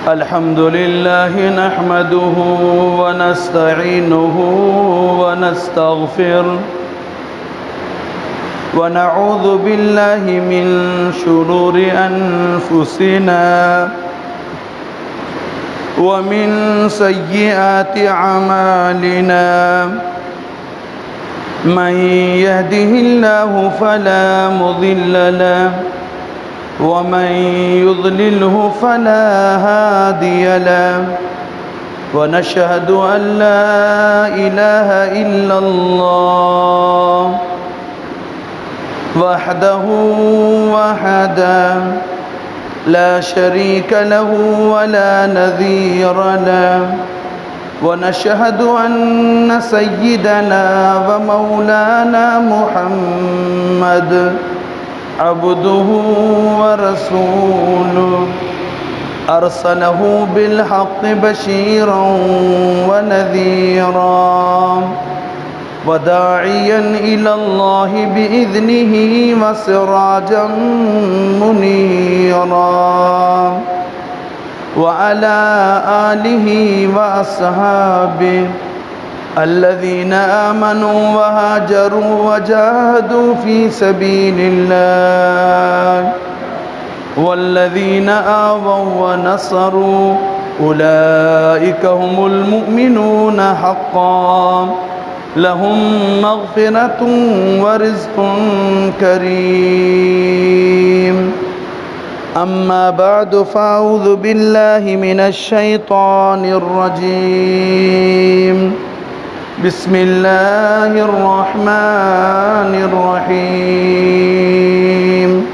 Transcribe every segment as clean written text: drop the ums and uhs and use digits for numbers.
الحمد لله نحمده ونستعينه ونستغفره ونعوذ بالله من شرور أنفسنا ومن سيئات أعمالنا من يهده الله فلا مضل له ومن يضلله فلا هادي له ونشهد أن لا إله إلا الله وحده لا شريك له ولا نظير له ونشهد أن سيدنا ومولانا محمد عبده ورسوله أرسله بالحق بشيرا ونذيرا وداعيا إلى الله بإذنه وسراجا منيرا وعلى آله وأصحابه الذين آمنوا وهاجروا وجاهدوا في سبيل الله والذين آووا ونصروا أولئك هم المؤمنون حقا لهم مغفرة ورزق كريم أما بعد فأعوذ بالله من الشيطان الرجيم بسم الله الرحمن الرحيم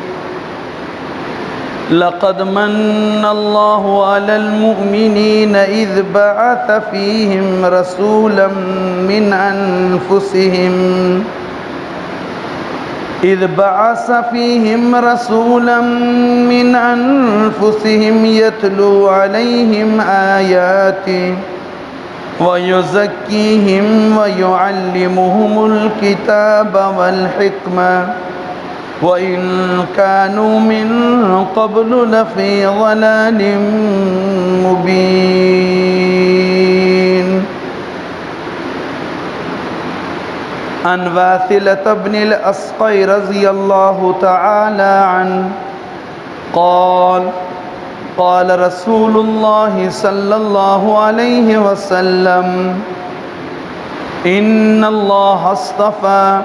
لقد من الله على المؤمنين إذ بعث فيهم رسولا من أنفسهم يتلو عليهم آياته ويزكيهم ويعلمهم الكتاب والحكمة وإن كانوا من قبل لفي ضلال مبين عن واثلة بن الأسقع رضي الله تعالى عنه قال رسول الله صلى الله عليه وسلم إن الله اصطفى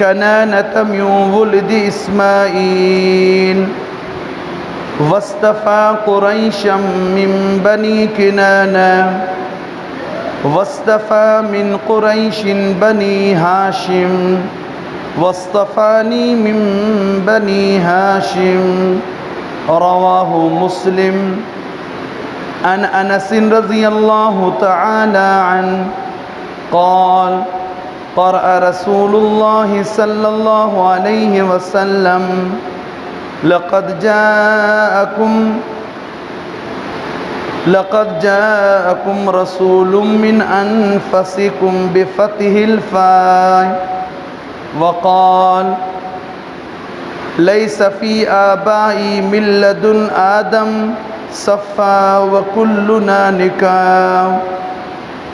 كنانة من ولد إسماعيل واصطفى قريشا من بني كنانة واصطفى من قريش بني هاشم واصطفاني من بني هاشم رواه مسلم عن أنس رضي الله تعالى عنه قال قرأ رسول الله صلى الله عليه وسلم لقد جاءكم رسول من أنفسكم بفتح الفاء وقال ليس في آبائي من لدن آدم صفا وكلنا نكاح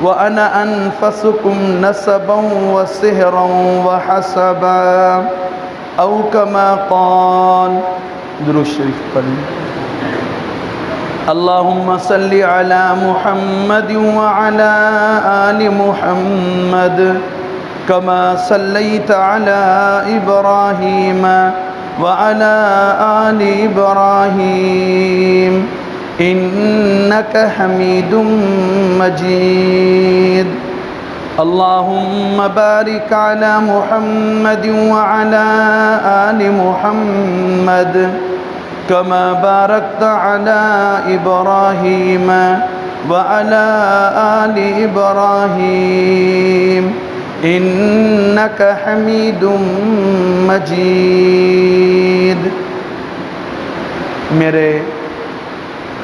وأنا أنفسكم نسبا وسهرا وحسبا أو كما قال درود الشريف قليل اللهم صل على محمد وعلى آل محمد كما صليت على إبراهيم وعلى آل إبراهيم إنك حميد مجيد اللهم بارك على محمد وعلى آل محمد كما باركت على إبراهيم وعلى آل إبراهيم إنك حميد مجيد میرے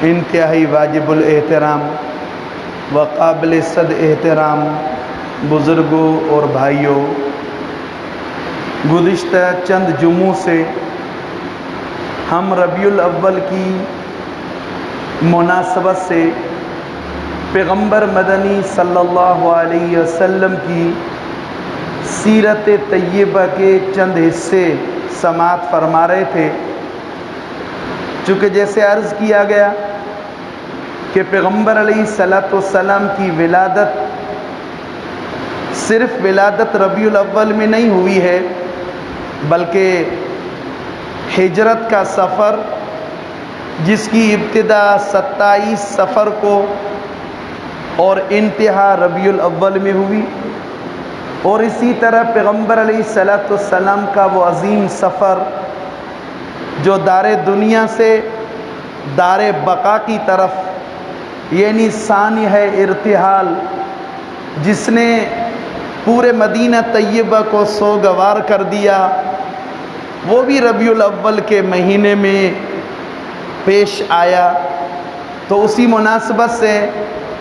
انتہائی واجب الاحترام و قابل صد احترام بزرگوں اور بھائیوں، گزشتہ چند جمعوں سے ہم ربیع الاول کی مناسبت سے پیغمبر مدنی صلی اللہ علیہ وسلم کی سیرت طیبہ کے چند حصے سماعت فرما رہے تھے۔ چونکہ جیسے عرض کیا گیا کہ پیغمبر علیہ السلام کی ولادت صرف ولادت ربیع الاول میں نہیں ہوئی ہے، بلکہ ہجرت کا سفر جس کی ابتدا 27 صفر کو اور انتہا ربیع الاول میں ہوئی، اور اسی طرح پیغمبر علیہ السلام کا وہ عظیم سفر جو دار دنیا سے دار بقا کی طرف یعنی سانحہ ارتحال، جس نے پورے مدینہ طیبہ کو سوگوار کر دیا، وہ بھی ربیع الاول کے مہینے میں پیش آیا۔ تو اسی مناسبت سے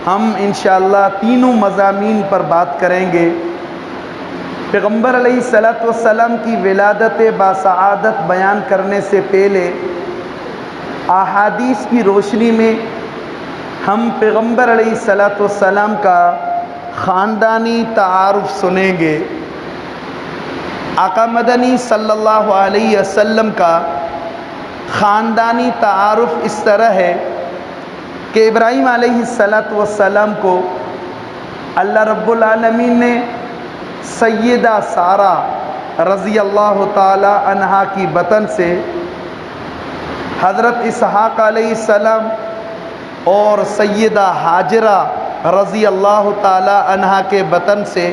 ہم انشاءاللہ تینوں مضامین پر بات کریں گے۔ پیغمبر علیہ السلام کی ولادت باسعادت بیان کرنے سے پہلے احادیث کی روشنی میں ہم پیغمبر علیہ السلام کا خاندانی تعارف سنیں گے۔ آقا مدنی صلی اللہ علیہ وسلم کا خاندانی تعارف اس طرح ہے کہ ابراہیم علیہ السلام کو اللہ رب العالمین نے سیدہ سارہ رضی اللہ تعالی عنہا کی بطن سے، حضرت اسحاق علیہ السلام اور سیدہ ہاجرہ رضی اللہ تعالی عنہا کے بطن سے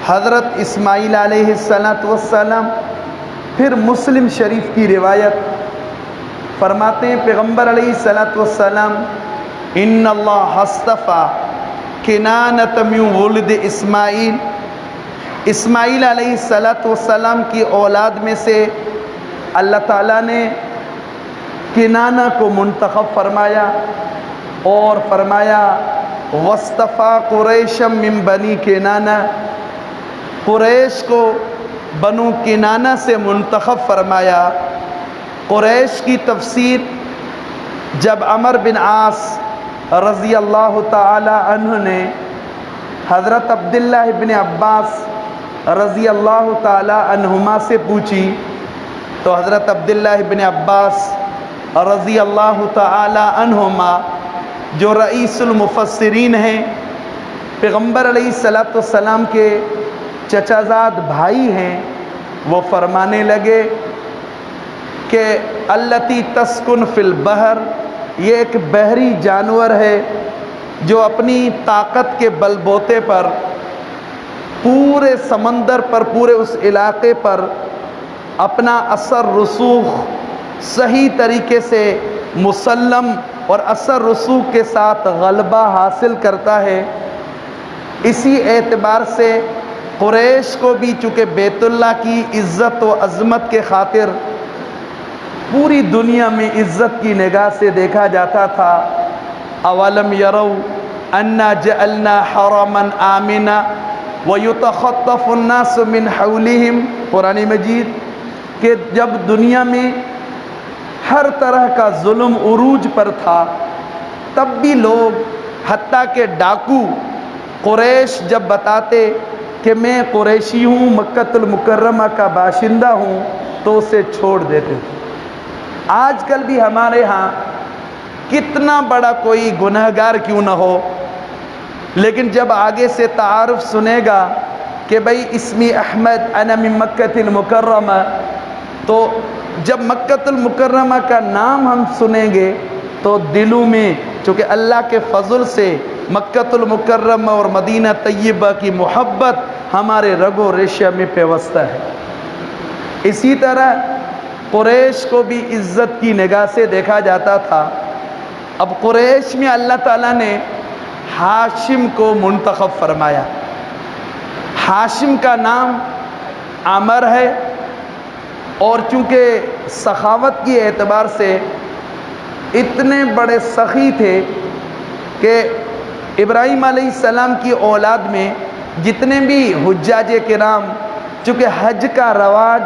حضرت اسماعیل علیہ السلام، پھر مسلم شریف کی روایت فرماتے ہیں پیغمبر علیہ السلام ان اللہ اصطفیٰ کنانۃ من ولد اسماعیل، اسماعیل علیہ السلام کی اولاد میں سے اللہ تعالیٰ نے کنانہ کو منتخب فرمایا، اور فرمایا واصطفیٰ قریشا من بنی کنانہ، قریش کو بنو کنانہ سے منتخب فرمایا۔ قریش کی تفسیر جب عمر بن عاص رضی اللہ تعالی عنہ نے حضرت عبداللہ ابن عباس رضی اللہ تعالی عنہما سے پوچھی، تو حضرت عبداللہ ابن عباس رضی اللہ تعالی عنہما جو رئیس المفسرین ہیں، پیغمبر علیہ السلام کے چچا زاد بھائی ہیں، وہ فرمانے لگے کہ التی تسکن فی البحر، یہ ایک بحری جانور ہے جو اپنی طاقت کے بل بوتے پر پورے سمندر پر، پورے اس علاقے پر اپنا اثر رسوخ صحیح طریقے سے مسلم اور اثر رسوخ کے ساتھ غلبہ حاصل کرتا ہے۔ اسی اعتبار سے قریش کو بھی چونکہ بیت اللہ کی عزت و عظمت کے خاطر پوری دنیا میں عزت کی نگاہ سے دیکھا جاتا تھا۔ اولم یروا انا جعلنا حرما آمنا ویتخطف الناس من حولهم، قرآن مجید، کہ جب دنیا میں ہر طرح کا ظلم عروج پر تھا، تب بھی لوگ حتیٰ کہ ڈاکو قریش جب بتاتے کہ میں قریشی ہوں، مکہ المکرمہ کا باشندہ ہوں، تو اسے چھوڑ دیتے تھے۔ آج کل بھی ہمارے ہاں کتنا بڑا کوئی گنہگار کیوں نہ ہو، لیکن جب آگے سے تعارف سنے گا کہ بھئی اسمی احمد انا من مکہ المکرمہ، تو جب مکہ المکرمہ کا نام ہم سنیں گے تو دلوں میں، چونکہ اللہ کے فضل سے مکہ المکرمہ اور مدینہ طیبہ کی محبت ہمارے رگ و ریشہ میں پیوستہ ہے۔ اسی طرح قریش کو بھی عزت کی نگاہ سے دیکھا جاتا تھا۔ اب قریش میں اللہ تعالیٰ نے ہاشم کو منتخب فرمایا۔ ہاشم کا نام عامر ہے، اور چونکہ سخاوت کی اعتبار سے اتنے بڑے سخی تھے کہ ابراہیم علیہ السلام کی اولاد میں جتنے بھی حجاج کرام، چونکہ حج کا رواج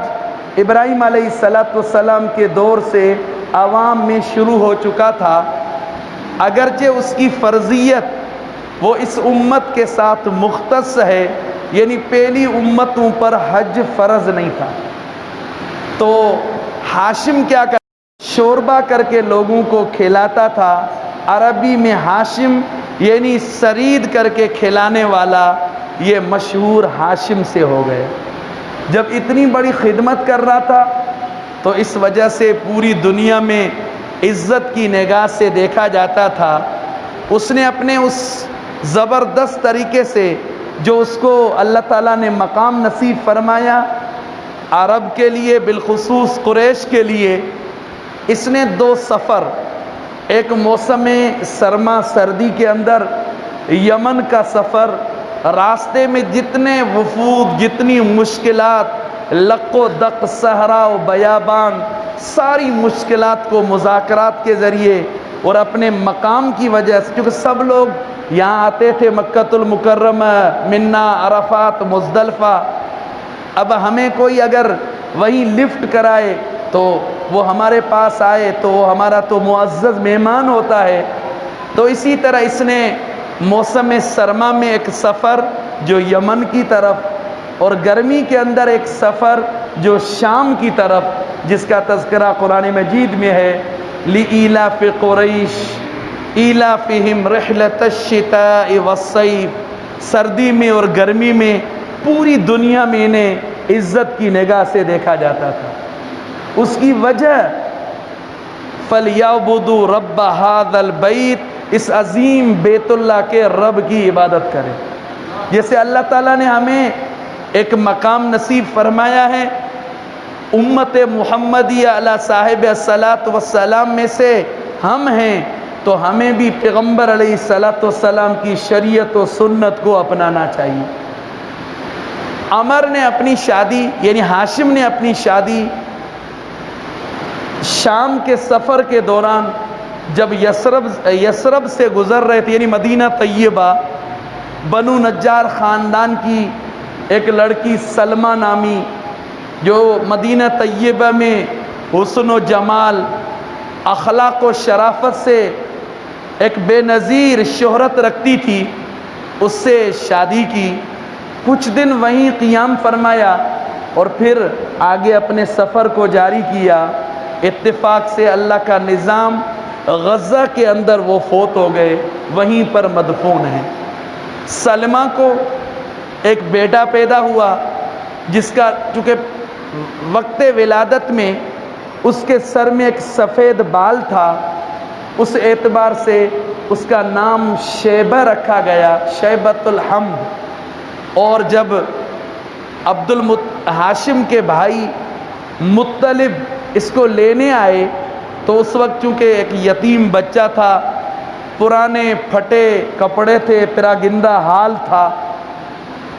ابراہیم علیہ السلام کے دور سے عوام میں شروع ہو چکا تھا، اگرچہ اس کی فرضیت وہ اس امت کے ساتھ مختص ہے، یعنی پہلی امتوں پر حج فرض نہیں تھا۔ تو ہاشم کیا کرتا؟ شوربہ کر کے لوگوں کو کھلاتا تھا۔ عربی میں ہاشم یعنی سرید کر کے کھلانے والا، یہ مشہور ہاشم سے ہو گئے۔ جب اتنی بڑی خدمت کر رہا تھا تو اس وجہ سے پوری دنیا میں عزت کی نگاہ سے دیکھا جاتا تھا۔ اس نے اپنے اس زبردست طریقے سے جو اس کو اللہ تعالیٰ نے مقام نصیب فرمایا، عرب کے لیے بالخصوص قریش کے لیے، اس نے 2 سفر، ایک موسم سرما سردی کے اندر یمن کا سفر، راستے میں جتنے وفود، جتنی مشکلات، لق و دق، صحرا و بیابان، ساری مشکلات کو مذاکرات کے ذریعے اور اپنے مقام کی وجہ سے، کیونکہ سب لوگ یہاں آتے تھے مکۃ المکرمہ، منا، عرفات، مزدلفہ، اب ہمیں کوئی اگر وہیں لفٹ کرائے تو وہ ہمارے پاس آئے تو وہ ہمارا تو معزز مہمان ہوتا ہے۔ تو اسی طرح اس نے موسم سرما میں ایک سفر جو یمن کی طرف، اور گرمی کے اندر ایک سفر جو شام کی طرف، جس کا تذکرہ قرآن مجید میں ہے، لِإِيلَافِ قُرَيْشٍ إِيلَافِهِمْ رِحْلَةَ الشِّتَاءِ وَالصَّيْفِ، سردی میں اور گرمی میں پوری دنیا میں انہیں عزت کی نگاہ سے دیکھا جاتا تھا۔ اس کی وجہ فَلْيَعْبُدُوا رَبَّ هَذَا الْبَيْتِ، اس عظیم بیت اللہ کے رب کی عبادت کریں۔ جیسے اللہ تعالیٰ نے ہمیں ایک مقام نصیب فرمایا ہے، امت محمدیہ علی صاحب الصلاۃ والسلام میں سے ہم ہیں، تو ہمیں بھی پیغمبر علیہ الصلاۃ والسلام کی شریعت و سنت کو اپنانا چاہیے۔ عمر نے اپنی شادی، یعنی ہاشم نے اپنی شادی شام کے سفر کے دوران جب یثرب سے گزر رہے تھے، یعنی مدینہ طیبہ، بنو نجار خاندان کی ایک لڑکی سلمہ نامی، جو مدینہ طیبہ میں حسن و جمال، اخلاق و شرافت سے ایک بے نظیر شہرت رکھتی تھی، اس سے شادی کی، کچھ دن وہیں قیام فرمایا اور پھر آگے اپنے سفر کو جاری کیا۔ اتفاق سے اللہ کا نظام، غزہ کے اندر وہ فوت ہو گئے، وہیں پر مدفون ہیں۔ سلمہ کو ایک بیٹا پیدا ہوا جس کا چونکہ وقت ولادت میں اس کے سر میں ایک سفید بال تھا، اس اعتبار سے اس کا نام شیبہ رکھا گیا، شیبۃ الحمد۔ اور جب ہاشم کے بھائی مطلب اس کو لینے آئے تو اس وقت چونکہ ایک یتیم بچہ تھا، پرانے پھٹے کپڑے تھے، پراگندہ حال تھا،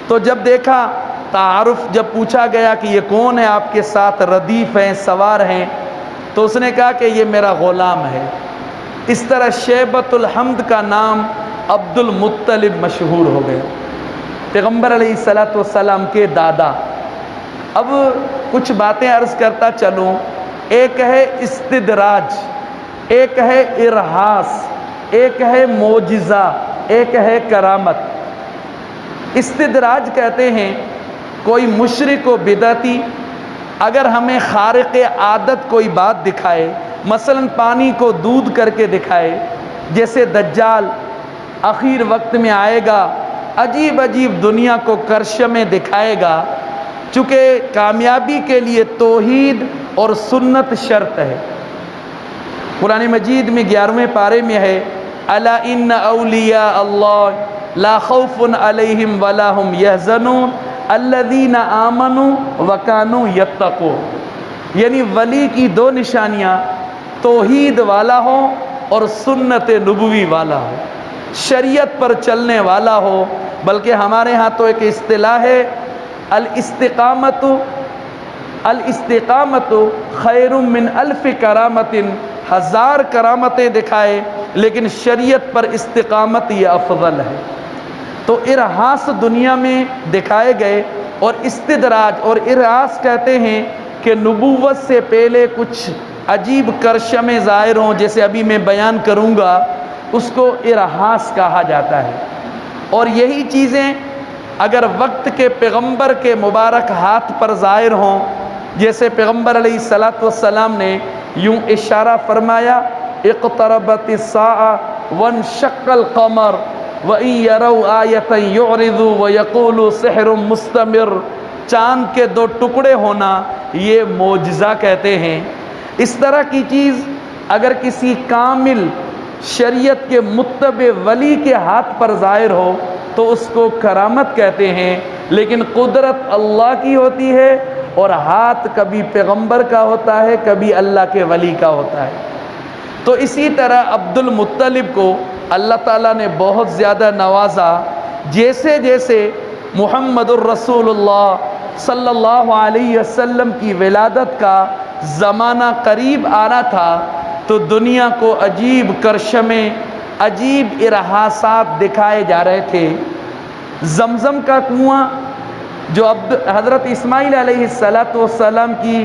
تو جب دیکھا، تعارف جب پوچھا گیا کہ یہ کون ہے آپ کے ساتھ ردیف ہیں، سوار ہیں، تو اس نے کہا کہ یہ میرا غلام ہے۔ اس طرح شیبۃ الحمد کا نام عبد المطلب مشہور ہو گیا، پیغمبر علیہ الصلاۃ والسلام کے دادا۔ اب کچھ باتیں عرض کرتا چلوں، ایک ہے استدراج، ایک ہے ارہاس، ایک ہے معجزہ، ایک ہے کرامت۔ استدراج کہتے ہیں کوئی مشرک و بدعتی اگر ہمیں خارق عادت کوئی بات دکھائے، مثلا پانی کو دودھ کر کے دکھائے، جیسے دجال اخیر وقت میں آئے گا، عجیب عجیب دنیا کو کرشمیں دکھائے گا، چونکہ کامیابی کے لیے توحید اور سنت شرط ہے۔ قرآن مجید میں 11ویں پارے میں ہے، الا ان اولیاء اللہ لا خوف علیہم ولا هم یحزنون الذین آمنوا وکانوا یتقون، یعنی ولی کی 2 نشانیاں، توحید والا ہو اور سنت نبوی والا ہو، شریعت پر چلنے والا ہو۔ بلکہ ہمارے ہاں تو ایک اصطلاح ہے، الاستقامت خیر من الف کرامت، 1000 کرامتیں دکھائے لیکن شریعت پر استقامت یہ افضل ہے۔ تو ارہاس دنیا میں دکھائے گئے، اور استدراج اور ارہاس کہتے ہیں کہ نبوت سے پہلے کچھ عجیب کرشمیں ظاہر ہوں، جیسے ابھی میں بیان کروں گا، اس کو ارہاس کہا جاتا ہے۔ اور یہی چیزیں اگر وقت کے پیغمبر کے مبارک ہاتھ پر ظاہر ہوں، جیسے پیغمبر علیہ الصلوۃ والسلام نے یوں اشارہ فرمایا، اقتربت الساعہ وانشق القمر وَإِن يَرَوْا آیَةً يُعْرِضُوا وَيَقُولُوا سِحْرٌ مُسْتَمِرٌ، چاند کے دو ٹکڑے ہونا یہ معجزہ کہتے ہیں۔ اس طرح کی چیز اگر کسی کامل شریعت کے متبع ولی کے ہاتھ پر ظاہر ہو تو اس کو کرامت کہتے ہیں، لیکن قدرت اللہ کی ہوتی ہے اور ہاتھ کبھی پیغمبر کا ہوتا ہے، کبھی اللہ کے ولی کا ہوتا ہے۔ تو اسی طرح عبد المطلب کو اللہ تعالیٰ نے بہت زیادہ نوازا۔ جیسے جیسے محمد الرسول اللہ صلی اللہ علیہ وسلم کی ولادت کا زمانہ قریب آ رہا تھا تو دنیا کو عجیب کرشمیں، عجیب ارہاسات دکھائے جا رہے تھے۔ زمزم کا کنواں جو حضرت اسماعیل علیہ السلام کی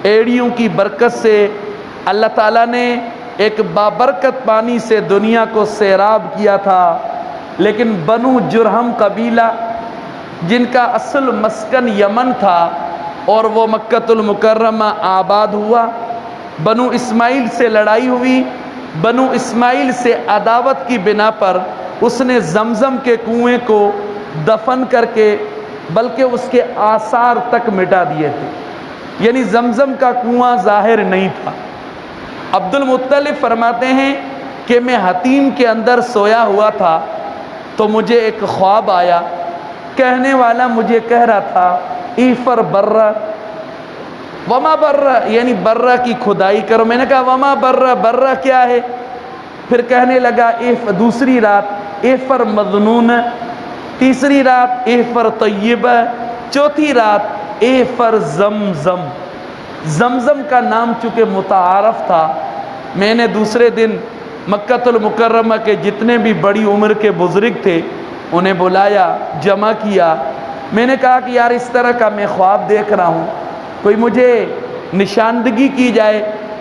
ایڑیوں کی برکت سے اللہ تعالیٰ نے ایک بابرکت پانی سے دنیا کو سیراب کیا تھا، لیکن بنو جرہم قبیلہ جن کا اصل مسکن یمن تھا اور وہ مکۃ المکرمہ آباد ہوا، بنو اسماعیل سے لڑائی ہوئی، بنو اسماعیل سے عداوت کی بنا پر اس نے زمزم کے کنویں کو دفن کر کے بلکہ اس کے آثار تک مٹا دیے تھے، یعنی زمزم کا کنواں ظاہر نہیں تھا۔ عبد المطلب فرماتے ہیں کہ میں حتیم کے اندر سویا ہوا تھا تو مجھے ایک خواب آیا، کہنے والا مجھے کہہ رہا تھا ایفر برہ وما برہ، یعنی برہ کی کھدائی کرو۔ میں نے کہا وما برہ، برہ کیا ہے؟ پھر کہنے لگا دوسری رات ایفر مظنون، تیسری رات ایفر طیبہ، چوتھی رات ایفر زمزم۔ زمزم کا نام چونکہ متعارف تھا، میں نے دوسرے دن مکۃ المکرمہ کے جتنے بھی بڑی عمر کے بزرگ تھے انہیں بلایا، جمع کیا۔ میں نے کہا کہ یار اس طرح کا میں خواب دیکھ رہا ہوں، کوئی مجھے نشاندگی کی جائے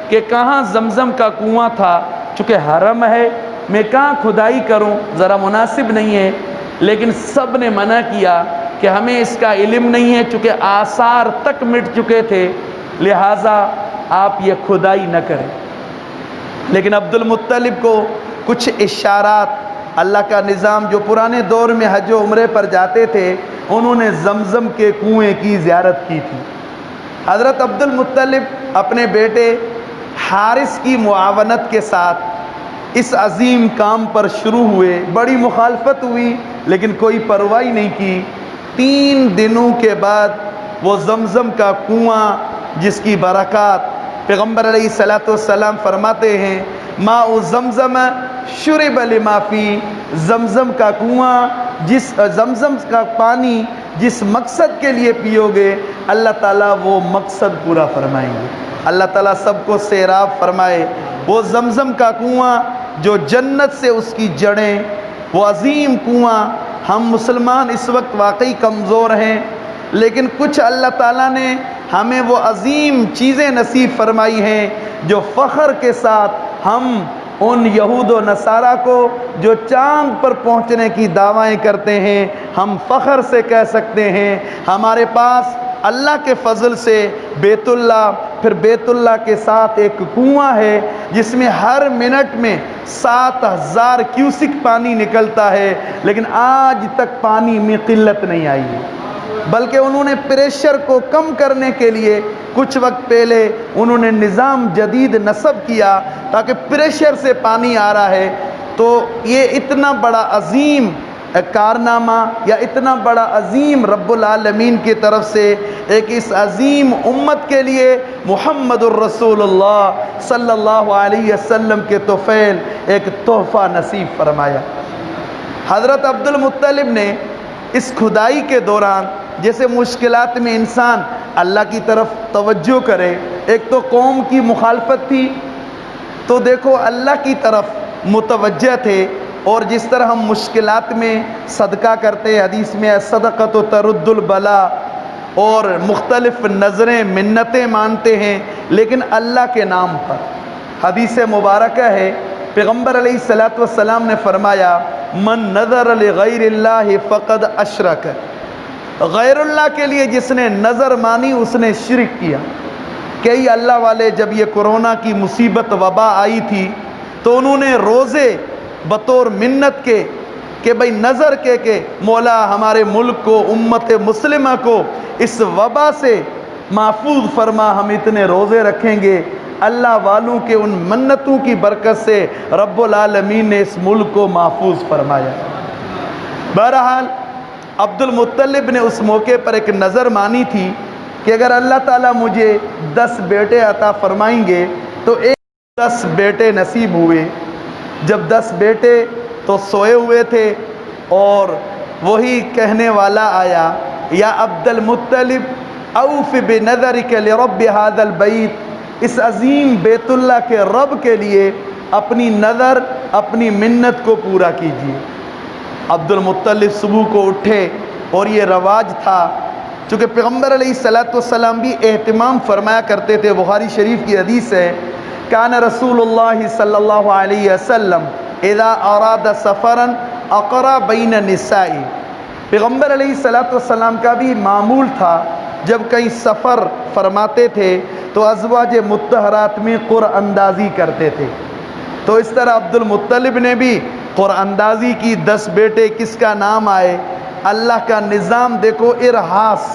کہ کہاں زمزم کا کنواں تھا، چونکہ حرم ہے میں کہاں کھدائی کروں، ذرا مناسب نہیں ہے۔ لیکن سب نے منع کیا کہ ہمیں اس کا علم نہیں ہے، چونکہ آثار تک مٹ چکے تھے، لہٰذا آپ یہ کھدائی نہ کریں۔ لیکن عبد المطلب کو کچھ اشارات، اللہ کا نظام، جو پرانے دور میں حج و عمرے پر جاتے تھے انہوں نے زمزم کے کنویں کی زیارت کی تھی۔ حضرت عبد المطلب اپنے بیٹے حارث کی معاونت کے ساتھ اس عظیم کام پر شروع ہوئے، بڑی مخالفت ہوئی لیکن کوئی پرواہ نہیں کی۔ 3 دنوں کے بعد وہ زمزم کا کنواں جس کی برکات پیغمبر علیہ الصلوۃ والسلام فرماتے ہیں ماء زمزم شرب لما فی، زمزم کا کنواں، زمزم کا پانی جس مقصد کے لیے پیو گے اللہ تعالیٰ وہ مقصد پورا فرمائیں گے۔ اللہ تعالیٰ سب کو سیراب فرمائے۔ وہ زمزم کا کنواں جو جنت سے اس کی جڑیں، وہ عظیم کنواں۔ ہم مسلمان اس وقت واقعی کمزور ہیں، لیکن کچھ اللہ تعالیٰ نے ہمیں وہ عظیم چیزیں نصیب فرمائی ہیں جو فخر کے ساتھ ہم ان یہود و نصارہ کو جو چاند پر پہنچنے کی دعوائیں کرتے ہیں، ہم فخر سے کہہ سکتے ہیں ہمارے پاس اللہ کے فضل سے بیت اللہ، پھر بیت اللہ کے ساتھ ایک کنواں ہے جس میں ہر منٹ میں 7000 کیوسک پانی نکلتا ہے، لیکن آج تک پانی میں قلت نہیں آئی ہے، بلکہ انہوں نے پریشر کو کم کرنے کے لیے کچھ وقت پہلے انہوں نے نظام جدید نصب کیا تاکہ پریشر سے پانی آ رہا ہے۔ تو یہ اتنا بڑا عظیم کارنامہ یا اتنا بڑا عظیم رب العالمین کی طرف سے ایک اس عظیم امت کے لیے محمد الرسول اللہ صلی اللہ علیہ وسلم کے طفیل ایک تحفہ نصیب فرمایا۔ حضرت عبد المطلب نے اس کھدائی کے دوران جیسے مشکلات میں انسان اللہ کی طرف توجہ کرے، ایک تو قوم کی مخالفت تھی تو دیکھو اللہ کی طرف متوجہ تھے، اور جس طرح ہم مشکلات میں صدقہ کرتے، حدیث میں صدقۃ ترد البلا، اور مختلف نظریں منتیں مانتے ہیں، لیکن اللہ کے نام پر۔ حدیث مبارکہ ہے، پیغمبر علیہ الصلوۃ والسلام نے فرمایا من نظر لغیر اللہ فقد اشرک، غیر اللہ کے لیے جس نے نظر مانی اس نے شرک کیا۔ کئی اللہ والے جب یہ کورونا کی مصیبت وبا آئی تھی تو انہوں نے روزے بطور منت کے کہ بھئی نظر کے کہ مولا ہمارے ملک کو، امت مسلمہ کو اس وبا سے محفوظ فرما، ہم اتنے روزے رکھیں گے۔ اللہ والوں کے ان منتوں کی برکت سے رب العالمین نے اس ملک کو محفوظ فرمایا۔ بہرحال عبد المطلب نے اس موقع پر ایک نظر مانی تھی کہ اگر اللہ تعالیٰ مجھے 10 بیٹے عطا فرمائیں گے تو 10 بیٹے نصیب ہوئے۔ جب 10 بیٹے تو سوئے ہوئے تھے اور وہی کہنے والا آیا یا عبد المطلب اوف بنظرک لرب هذا البیت، اس عظیم بیت اللہ کے رب کے لیے اپنی نظر، اپنی منت کو پورا کیجیے۔ عبد المطلب صبح کو اٹھے اور یہ رواج تھا، چونکہ پیغمبر علیہ الصلوۃ والسلام بھی اہتمام فرمایا کرتے تھے۔ بخاری شریف کی حدیث ہے کان رسول اللہ صلی اللہ علیہ وسلم اذا اراد سفرا اقرا بین النساء، پیغمبر علیہ الصلوۃ والسلام کا بھی معمول تھا جب کہیں سفر فرماتے تھے تو ازواج مطہرات میں قرآن اندازی کرتے تھے۔ تو اس طرح عبد المطلب نے بھی قرآن اندازی کی، 10 بیٹے کس کا نام آئے۔ اللہ کا نظام دیکھو، ارحاس،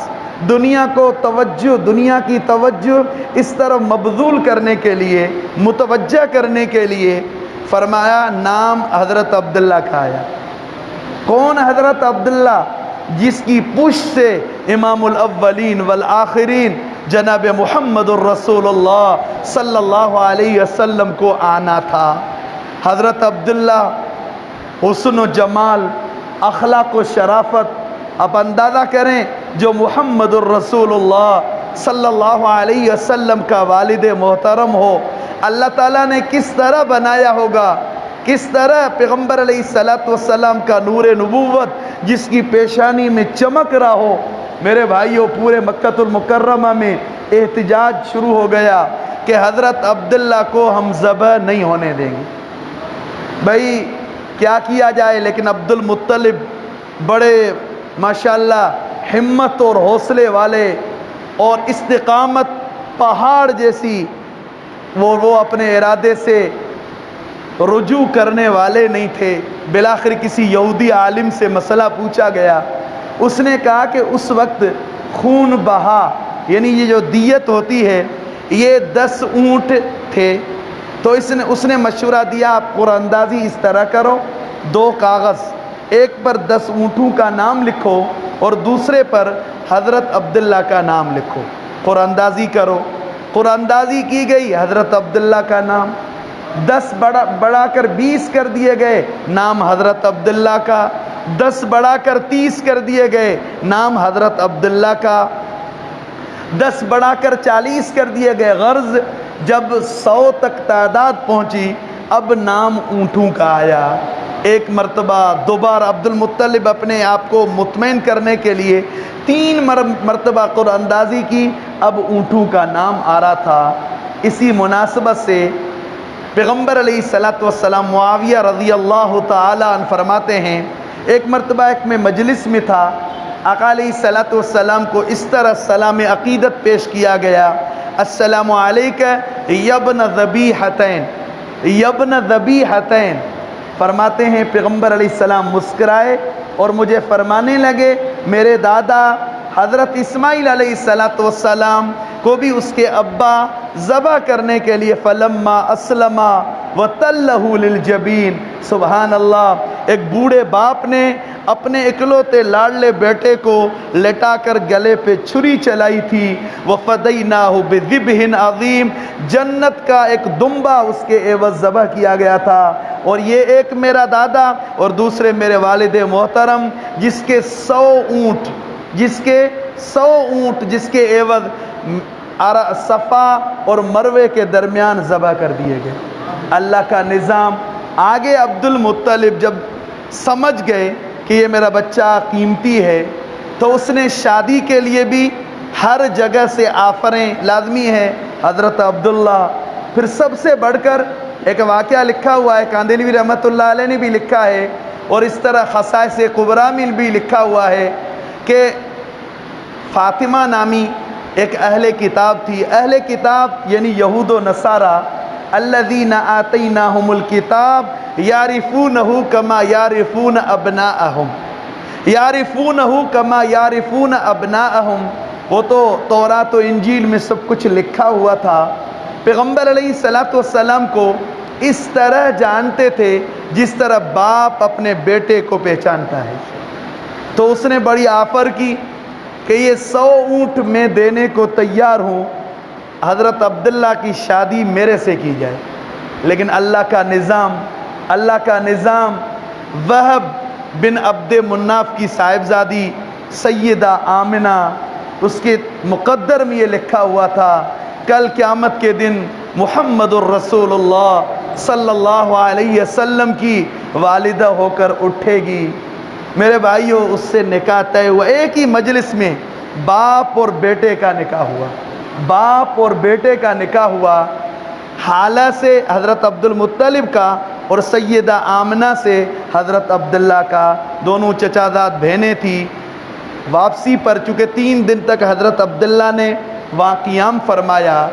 دنیا کو توجہ، دنیا کی توجہ اس طرح مبذول کرنے کے لیے، متوجہ کرنے کے لیے فرمایا نام حضرت عبداللہ کا آیا۔ کون حضرت عبداللہ؟ جس کی پشت سے امام الاولین والآخرین جناب محمد الرسول اللہ صلی اللہ علیہ وسلم کو آنا تھا۔ حضرت عبداللہ حسن و جمال، اخلاق و شرافت، اب اندازہ کریں جو محمد الرسول اللہ صلی اللہ علیہ وسلم کا والد محترم ہو، اللہ تعالیٰ نے کس طرح بنایا ہوگا، کس طرح پیغمبر علیہ الصلوۃ والسلام کا نور نبوت جس کی پیشانی میں چمک رہا ہو۔ میرے بھائیوں، پورے مکہ المکرمہ میں احتجاج شروع ہو گیا کہ حضرت عبداللہ کو ہم ذبح نہیں ہونے دیں گے۔ بھائی کیا کیا جائے، لیکن عبد المطلب بڑے ماشاءاللہ ہمت اور حوصلے والے اور استقامت پہاڑ جیسی، وہ اپنے ارادے سے رجوع کرنے والے نہیں تھے۔ بالآخر کسی یہودی عالم سے مسئلہ پوچھا گیا، اس نے کہا کہ اس وقت خون بہا، یعنی یہ جو دیت ہوتی ہے، یہ 10 اونٹ تھے۔ تو اس نے مشورہ دیا آپ قرآن اندازی اس طرح کرو، 2 کاغذ، ایک پر 10 اونٹوں کا نام لکھو اور دوسرے پر حضرت عبداللہ کا نام لکھو، قرآن اندازی کرو۔ قرآن اندازی کی گئی، حضرت عبداللہ کا نام 10 بڑھا کر 20 کر دیے گئے، نام حضرت عبداللہ کا، 10 بڑھا کر 30 کر دیے گئے، نام حضرت عبداللہ کا، 10 بڑھا کر 40 کر دیے گئے۔ غرض جب 100 تک تعداد پہنچی اب نام اونٹوں کا آیا۔ ایک مرتبہ دوبارہ عبد المطلب اپنے آپ کو مطمئن کرنے کے لیے 3 مرتبہ قرآن اندازی کی، اب اونٹوں کا نام آ رہا تھا۔ اسی مناسبت سے پیغمبر علیہ الصلوۃ والسلام، معاویہ رضی اللہ تعالی عنہ فرماتے ہیں ایک مرتبہ ایک میں مجلس میں تھا، آقا علیہ الصلوۃ والسلام کو اس طرح سلام عقیدت پیش کیا گیا، السلام علیکہ یبن ذبیحتین، یبن ذبیحتین۔ فرماتے ہیں پیغمبر علیہ السلام مسکرائے اور مجھے فرمانے لگے میرے دادا حضرت اسماعیل علیہ السلام کو بھی اس کے ابا ذبح کرنے کے لیے فلما اسلما وتلہ للجبین، سبحان اللہ، ایک بوڑھے باپ نے اپنے اکلوتے لاڈلے بیٹے کو لٹا کر گلے پہ چھری چلائی تھی، وفدیناہ بذبح عظیم، جنت کا ایک دمبا اس کے عوض ذبح کیا گیا تھا۔ اور یہ ایک میرا دادا اور دوسرے میرے والد محترم جس کے 100 اونٹ، جس کے عوض صفا اور مروے کے درمیان ذبح کر دیے گئے۔ اللہ کا نظام۔ آگے عبد المطلب جب سمجھ گئے کہ یہ میرا بچہ قیمتی ہے تو اس نے شادی کے لیے بھی ہر جگہ سے آفریں لازمی ہیں حضرت عبداللہ. پھر سب سے بڑھ کر ایک واقعہ لکھا ہوا ہے، کاندھلوی رحمۃ اللہ علیہ نے بھی لکھا ہے، اور اس طرح خصائص کبریٰ میں بھی لکھا ہوا ہے کہ فاطمہ نامی ایک اہل کتاب تھی. اہل کتاب یعنی یہود و نصارہ، الذین آتیناہم الکتاب یعرفونہ کما یعرفون ابناءہم، یعرفونہ کما یعرفون ابناءہم. وہ تو تورات و انجیل میں سب کچھ لکھا ہوا تھا. پیغمبر علیہ الصلوۃ والسلام کو اس طرح جانتے تھے جس طرح باپ اپنے بیٹے کو پہچانتا ہے. تو اس نے بڑی آفر کی کہ یہ 100 اونٹ میں دینے کو تیار ہوں، حضرت عبداللہ کی شادی میرے سے کی جائے. لیکن اللہ کا نظام وہب بن عبد مناف کی صاحبزادی سیدہ آمنہ، اس کے مقدر میں یہ لکھا ہوا تھا کل قیامت کے دن محمد الرسول اللہ صلی اللہ علیہ وسلم کی والدہ ہو کر اٹھے گی. میرے بھائیوں، اس سے نکاح طے ہوا. ایک ہی مجلس میں باپ اور بیٹے کا نکاح ہوا، باپ اور بیٹے کا نکاح ہوا. حالہ سے حضرت عبد المطلب کا اور سیدہ آمنہ سے حضرت عبداللہ کا، دونوں چچا زاد بہنیں تھیں. واپسی پر چونکہ 3 دن تک حضرت عبداللہ نے وہاں قیام فرمایا،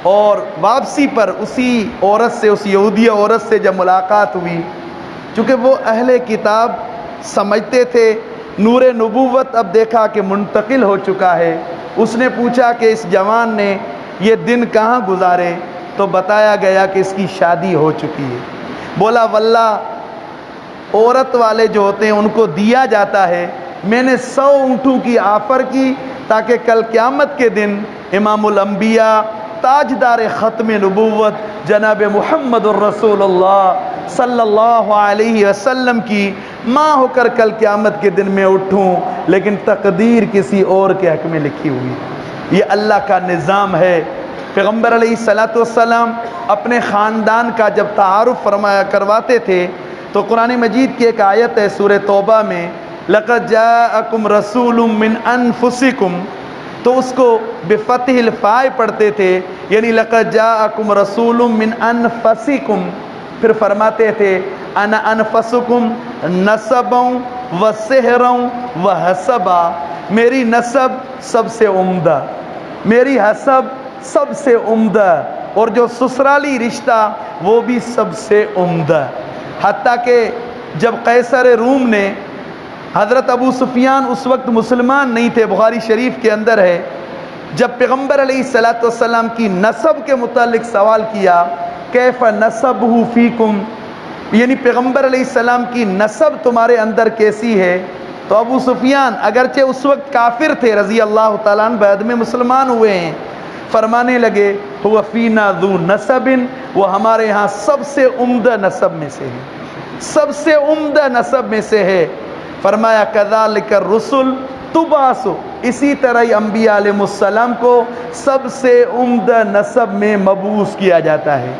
اور واپسی پر اسی عورت سے، اس یہودی عورت سے جب ملاقات ہوئی، چونکہ وہ اہل کتاب سمجھتے تھے نور نبوت اب دیکھا کہ منتقل ہو چکا ہے. اس نے پوچھا کہ اس جوان نے یہ دن کہاں گزارے، تو بتایا گیا کہ اس کی شادی ہو چکی ہے. بولا واللہ عورت والے جو ہوتے ہیں ان کو دیا جاتا ہے، میں نے 100 اونٹوں کی آفر کی تاکہ کل قیامت کے دن امام الانبیاء تاجدار ختم نبوت جناب محمد الرسول اللہ صلی اللہ علیہ وسلم کی ماں ہو کر کل قیامت کے دن میں اٹھوں. لیکن تقدیر کسی اور کے حق میں لکھی ہوئی. یہ اللہ کا نظام ہے. پیغمبر علیہ الصلوۃ والسلام اپنے خاندان کا جب تعارف فرمایا کرواتے تھے تو قرآن مجید کی ایک آیت ہے سورہ توبہ میں، لَقَدْ جَاءَكُمْ رَسُولٌ مِّنْ أَنفُسِكُمْ، تو اس کو بفتح الفاء پڑھتے تھے، یعنی لَقَدْ جَاءَكُمْ رَسُولٌ مِّنْ أَنفُسِكُمْ. پھر فرماتے تھے انا انفسکم نسبا وسحرا وحسبا، میری نسب سب سے عمدہ، میری حسب سب سے عمدہ، اور جو سسرالی رشتہ وہ بھی سب سے عمدہ. حتیٰ کہ جب قیصر روم نے، حضرت ابو سفیان اس وقت مسلمان نہیں تھے، بخاری شریف کے اندر ہے، جب پیغمبر علیہ الصلوۃ والسلام کی نسب کے متعلق سوال کیا، کیف نسبہ فیکم، یعنی پیغمبر علیہ السلام کی نسب تمہارے اندر کیسی ہے، تو ابو سفیان اگرچہ اس وقت کافر تھے رضی اللہ تعالیٰ عنہ، بعد میں مسلمان ہوئے ہیں، فرمانے لگے ہوا فینا ذو نسب، وہ ہمارے ہاں سب سے عمدہ نسب میں سے ہے، سب سے عمدہ نسب میں سے ہے. فرمایا کذالک الرسل تبعث، اسی طرح ہی انبیاء علیہ السلام کو سب سے عمدہ نسب میں مبعوث کیا جاتا ہے.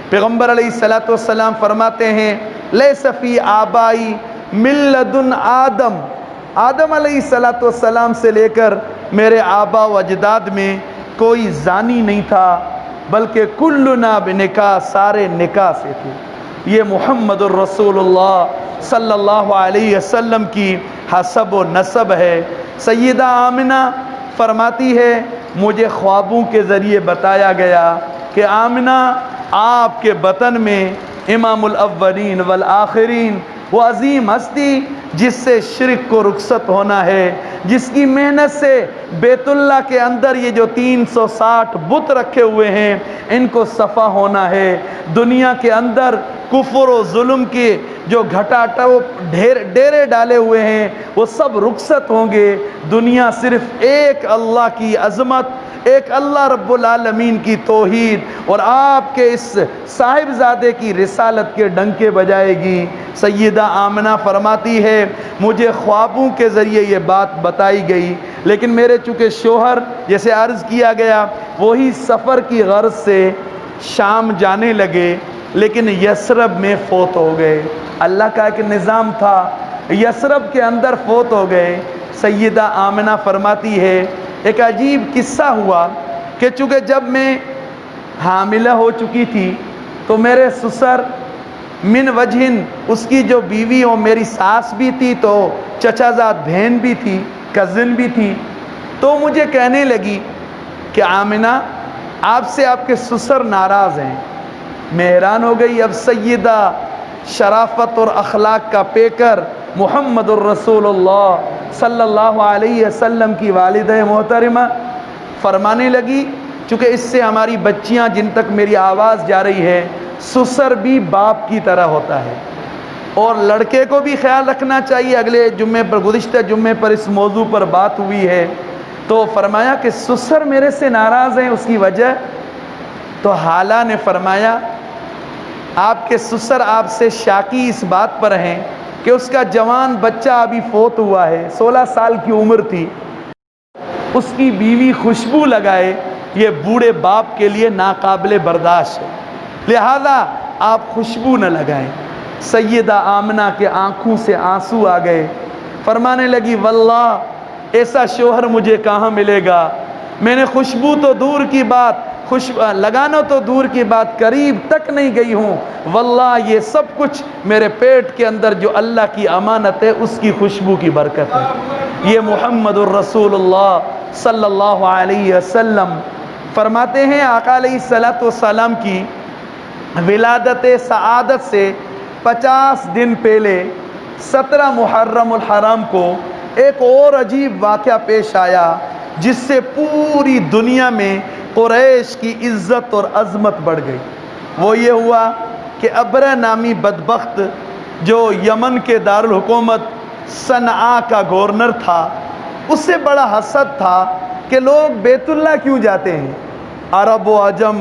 پیغمبر علیہ الصلوۃ والسلام فرماتے ہیں لیس فی آبائی من لدن آدم، آدم علیہ الصلوۃ والسلام سے لے کر میرے آبا و اجداد میں کوئی زانی نہیں تھا، بلکہ کلنا بنکاح، سارے نکاح سے تھے. یہ محمد الرسول اللہ صلی اللہ علیہ وسلم کی حسب و نسب ہے. سیدہ آمنہ فرماتی ہے مجھے خوابوں کے ذریعے بتایا گیا کہ آمنہ آپ کے بطن میں امام الاولین والآخرین، وہ عظیم ہستی جس سے شرک کو رخصت ہونا ہے، جس کی محنت سے بیت اللہ کے اندر یہ جو 360 بت رکھے ہوئے ہیں ان کو صفا ہونا ہے، دنیا کے اندر کفر و ظلم کے جو ڈیرے ڈالے ہوئے ہیں وہ سب رخصت ہوں گے. دنیا صرف ایک اللہ کی عظمت، ایک اللہ رب العالمین کی توحید اور آپ کے اس صاحبزادے کی رسالت کے ڈنکے بجائے گی. سیدہ آمنہ فرماتی ہے مجھے خوابوں کے ذریعے یہ بات بتائی گئی، لیکن میرے چونکہ شوہر جیسے عرض کیا گیا وہی سفر کی غرض سے شام جانے لگے، لیکن یثرب میں فوت ہو گئے. اللہ کا ایک نظام تھا، یثرب کے اندر فوت ہو گئے. سیدہ آمنہ فرماتی ہے ایک عجیب قصہ ہوا کہ چونکہ جب میں حاملہ ہو چکی تھی تو میرے سسر من وجہن، اس کی جو بیوی ہو میری ساس بھی تھی تو چچا زاد بہن بھی تھی، کزن بھی تھی، تو مجھے کہنے لگی کہ آمنہ آپ سے آپ کے سسر ناراض ہیں۔ میں حیران ہو گئی، اب سیدہ شرافت اور اخلاق کا پیکر محمد الرسول اللہ صلی اللہ علیہ وسلم کی والدہ محترمہ فرمانے لگی، چونکہ اس سے ہماری بچیاں جن تک میری آواز جا رہی ہے، سسر بھی باپ کی طرح ہوتا ہے اور لڑکے کو بھی خیال رکھنا چاہیے۔ اگلے جمعے پر، گزشتہ جمعے پر اس موضوع پر بات ہوئی ہے، تو فرمایا کہ سسر میرے سے ناراض ہیں، اس کی وجہ؟ تو حالہ نے فرمایا آپ کے سسر آپ سے شاکی اس بات پر ہیں کہ اس کا جوان بچہ ابھی فوت ہوا ہے، 16 سال کی عمر تھی، اس کی بیوی خوشبو لگائے، یہ بوڑھے باپ کے لیے ناقابل برداشت ہے، لہذا آپ خوشبو نہ لگائیں۔ سیدہ آمنہ کے آنکھوں سے آنسو آ گئے، فرمانے لگی واللہ ایسا شوہر مجھے کہاں ملے گا، میں نے خوشبو تو دور کی بات، لگانا تو دور کی بات، قریب تک نہیں گئی ہوں، واللہ یہ سب کچھ میرے پیٹ کے اندر جو اللہ کی امانت ہے اس کی خوشبو کی برکت ہے۔ یہ محمد الرسول اللہ صلی اللہ علیہ وسلم فرماتے ہیں آقا علیہ الصلوۃ والسلام کی ولادت سعادت سے 50 دن پہلے 17 محرم الحرام کو ایک اور عجیب واقعہ پیش آیا جس سے پوری دنیا میں قریش کی عزت اور عظمت بڑھ گئی۔ وہ یہ ہوا کہ ابرہ نامی بدبخت جو یمن کے دارالحکومت صنعاء کا گورنر تھا، اس سے بڑا حسد تھا کہ لوگ بیت اللہ کیوں جاتے ہیں، عرب و عجم،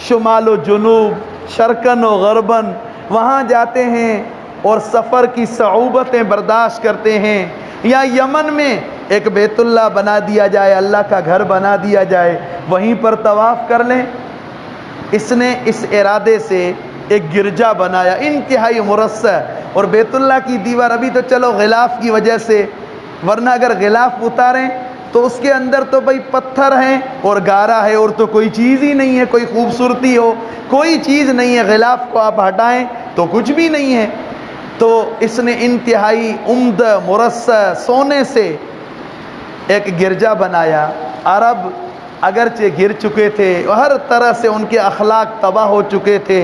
شمال و جنوب، شرقاً و غرباً وہاں جاتے ہیں اور سفر کی صعوبتیں برداشت کرتے ہیں، یا یمن میں ایک بیت اللہ بنا دیا جائے، اللہ کا گھر بنا دیا جائے، وہیں پر طواف کر لیں۔ اس نے اس ارادے سے ایک گرجا بنایا انتہائی مرصع، اور بیت اللہ کی دیوار ابھی تو چلو غلاف کی وجہ سے، ورنہ اگر غلاف اتاریں تو اس کے اندر تو بھئی پتھر ہیں اور گارا ہے اور تو کوئی چیز ہی نہیں ہے، کوئی خوبصورتی ہو کوئی چیز نہیں ہے، غلاف کو آپ ہٹائیں تو کچھ بھی نہیں ہے۔ تو اس نے انتہائی عمدہ مرصع سونے سے ایک گرجا بنایا۔ عرب اگرچہ گر چکے تھے، ہر طرح سے ان کے اخلاق تباہ ہو چکے تھے،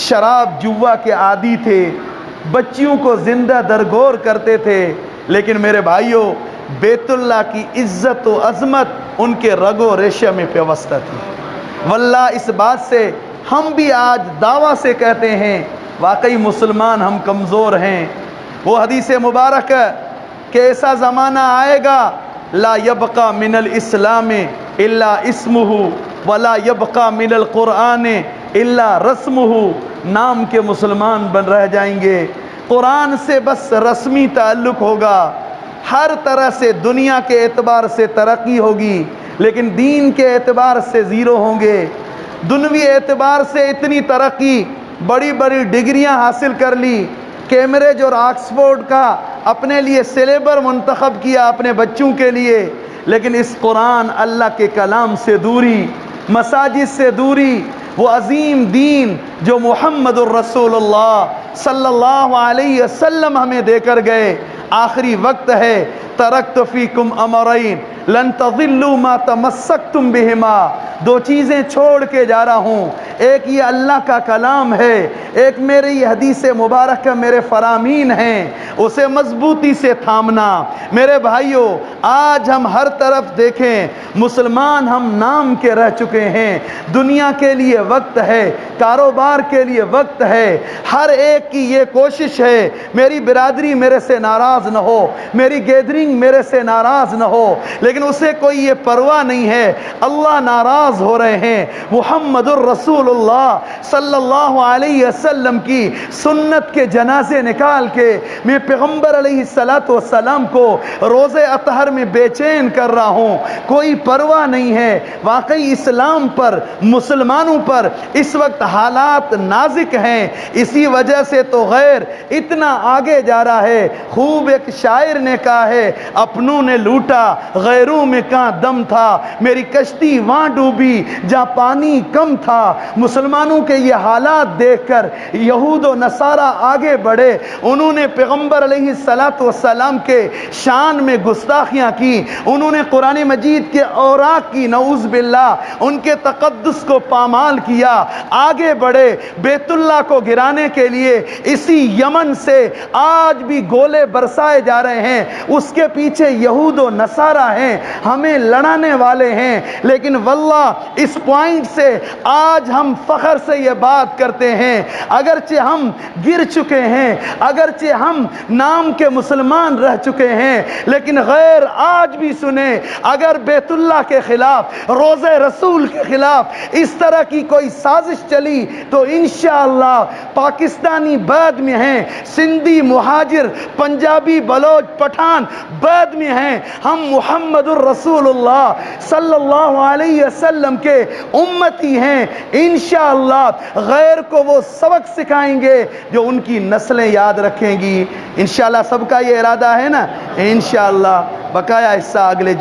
شراب جوا کے عادی تھے، بچیوں کو زندہ درگور کرتے تھے، لیکن میرے بھائیوں بیت اللہ کی عزت و عظمت ان کے رگ و ریشے میں پیوستہ تھی۔ واللہ اس بات سے ہم بھی آج دعویٰ سے کہتے ہیں واقعی مسلمان ہم کمزور ہیں۔ وہ حدیث مبارک ہے کہ ایسا زمانہ آئے گا لا یبقى من الاسلام الا اسمہ ولا یبقى من القرآن الا رسمہ، نام کے مسلمان بن رہ جائیں گے، قرآن سے بس رسمی تعلق ہوگا، ہر طرح سے دنیا کے اعتبار سے ترقی ہوگی لیکن دین کے اعتبار سے زیرو ہوں گے۔ دنوی اعتبار سے اتنی ترقی، بڑی بڑی ڈگریاں حاصل کر لی، کیمبرج اور آکسفورڈ کا اپنے لیے سلیبر منتخب کیا اپنے بچوں کے لیے، لیکن اس قرآن اللہ کے کلام سے دوری، مساجد سے دوری، وہ عظیم دین جو محمد الرسول اللہ صلی اللہ علیہ وسلم ہمیں دے کر گئے۔ آخری وقت ہے، ترکت فیکم امرین لن تضلوا ما تمسکتم بہما، دو چیزیں چھوڑ کے جا رہا ہوں، ایک یہ اللہ کا کلام ہے، ایک میری یہ حدیث مبارکہ میرے فرامین ہیں، اسے مضبوطی سے تھامنا۔ میرے بھائیوں آج ہم ہر طرف دیکھیں مسلمان ہم نام کے رہ چکے ہیں، دنیا کے لیے وقت ہے، کاروبار کے لیے وقت ہے، ہر ایک کی یہ کوشش ہے میری برادری میرے سے ناراض نہ ہو، میری گیدرنگ میرے سے ناراض نہ ہو، لیکن اسے کوئی یہ پرواہ نہیں ہے اللہ ناراض ہو رہے ہیں۔ محمد الرسول اللہ صلی اللہ علیہ وسلم کی سنت کے جنازے نکال کے میں پیغمبر علیہ الصلوۃ والسلام کو روزے اطہر انتظار میں بے چین کر رہا ہوں، کوئی پرواہ نہیں ہے۔ واقعی اسلام پر، مسلمانوں پر اس وقت حالات نازک ہیں، اسی وجہ سے تو غیر اتنا آگے جا رہا ہے۔ خوب ایک شاعر نے کہا ہے، اپنوں نے لوٹا غیروں میں کہاں دم تھا، میری کشتی وہاں ڈوبی جہاں پانی کم تھا۔ مسلمانوں کے یہ حالات دیکھ کر یہود و نصارہ آگے بڑھے، انہوں نے پیغمبر علیہ السلام کے شان میں گستاخیاں کی، انہوں نے قرآن مجید کے اوراق کی، نعوذ باللہ، ان کے تقدس کو پامال کیا، آگے بڑھے بیت اللہ کو گرانے کے لیے۔ اسی یمن سے آج بھی گولے برسائے جا رہے ہیں، اس کے پیچھے یہود و نصارہ ہیں، ہمیں لڑانے والے ہیں۔ لیکن واللہ اس پوائنٹ سے آج ہم فخر سے یہ بات کرتے ہیں، اگرچہ ہم گر چکے ہیں، اگرچہ ہم نام کے مسلمان رہ چکے ہیں، لیکن غیر آج بھی سنیں، اگر بیت اللہ کے خلاف، روزہ رسول کے خلاف اس طرح کی کوئی سازش چلی تو انشاءاللہ پاکستانی بعد میں ہیں، سندھی مہاجر، پنجابی بلوچ پٹھان بعد میں ہیں، ہم محمد الرسول اللہ صلی اللہ علیہ وسلم کے امتی ہیں۔ انشاءاللہ غیر کو وہ سبق سکھائیں گے جو ان کی نسلیں یاد رکھیں گی۔ انشاءاللہ سب کا یہ ارادہ ہے نا؟ انشاءاللہ بقایا حصہ اگلے